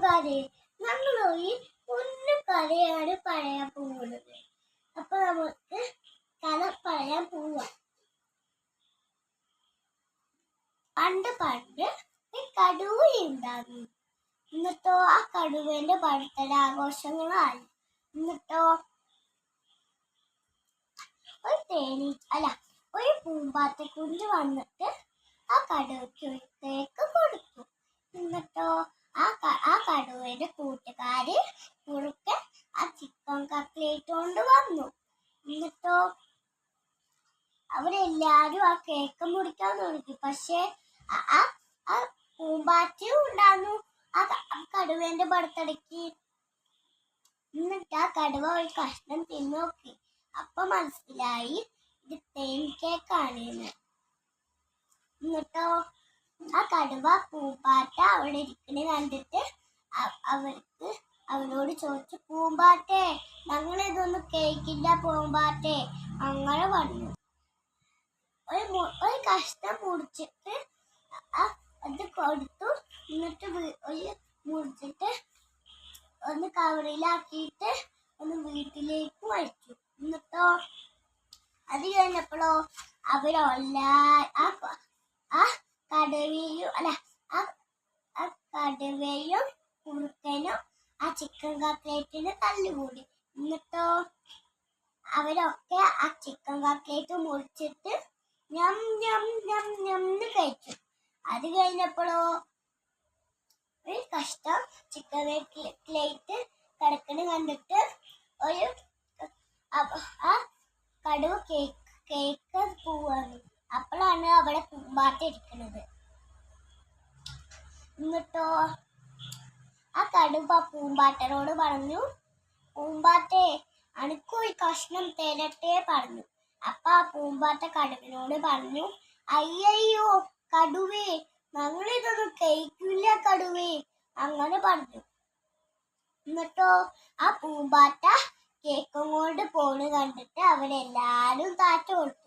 കൂട്ടുകാരെ, നമ്മൾ ഈ കുഞ്ഞു കഥയാണ് പറയാൻ പോകുന്നത്. അപ്പൊ നമുക്ക് കഥ പറയാൻ പോവാം. പണ്ട് ഒരു കടുവ ഉണ്ടായിരുന്നു. എന്നിട്ടോ ആ കടുവേന്റെ ബർത്ത്ഡേ ആഘോഷങ്ങളായി. എന്നിട്ടോ ഒരു പൂമ്പാറ്റ കുഞ്ഞ് വന്നിട്ട് ആ കടുവയ്ക്ക് ഒരു കേക്ക് കൊടുത്തു. എന്നിട്ടോ ആ കടുവയുടെ കൂട്ടുകാര് കുറുക്കൻ ആ ചിക്കൻ കട്ട്ലേറ്റ് കൊണ്ട് വന്നു. എന്നിട്ടോ അവരെല്ലാരും ആ കേക്ക് മുറിക്കാൻ തുടങ്ങി. പക്ഷെ ആ പൂമ്പാറ്റയും ഉണ്ടായിരുന്നു ആ കടുവേന്റെ ബർത്ത്ഡേക്ക്. എന്നിട്ട് ആ കടുവ ഒരു കഷ്ണം തിന്നു നോക്കി. അപ്പൊ മനസ്സിലായി ഇത് തേൻ കേക്കാണെന്ന്. എന്നിട്ടോ ആ കടുവ പൂമ്പാറ്റ അവിടെ ഇരിക്കണ കണ്ടിട്ട് അവനോട് ചോദിച്ചു, പൂമ്പാറ്റെ ഞങ്ങളിതൊന്നും കേക്കില്ല പൂമ്പാറ്റെ. അങ്ങനെ പറഞ്ഞു. ഒരു കഷ്ണം മുറിച്ചിട്ട് അത് കൊടുത്തു. എന്നിട്ട് മുറിച്ചിട്ട് ഒന്ന് കവറിലാക്കിയിട്ട് ഒന്ന് വീട്ടിലേക്ക് വച്ചു. എന്നിട്ടോ അത് കഴിഞ്ഞപ്പോഴോ കടുവയും കുറുക്കനും ആ ചിക്കൻ കട്ട്ലേറ്റിന് തല്ലുകൂടി. എന്നിട്ടോ അവരൊക്കെ ആ ചിക്കൻ കട്ട്ലേറ്റ് മുറിച്ചിട്ട് ഞം ഞം ഞം ഞംന്ന് കഴിച്ചു. അത് കഴിഞ്ഞപ്പോഴോ ഒരു കഷ്ടം ചിക്കൻ കട്ട്ലേറ്റ് കിടക്കണ കണ്ടിട്ട് ആ കടുവ കേക്ക് പോവാണ്. അപ്പോഴാണ് അവിടെ പൂമ്പാറ്റ ഇരിക്കുന്നത്. എന്നിട്ടോ ആ കടുവ പൂമ്പാറ്റനോട് പറഞ്ഞു, പൂമ്പാറ്റെ അനക്കും ഈ കഷ്ണം തരട്ടെ പറഞ്ഞു. അപ്പൊ ആ പൂമ്പാറ്റ കടുവിനോട് പറഞ്ഞു, അയ്യോ കടുവേ ഞങ്ങളിതൊന്നും കഴിക്കില്ല കടുവേ അങ്ങനെ പറഞ്ഞു. എന്നിട്ടോ ആ പൂമ്പാറ്റ കേക്കും കൊണ്ട് പോണ് കണ്ടിട്ട് അവരെല്ലാരും താറ്റ കൊടുത്തു.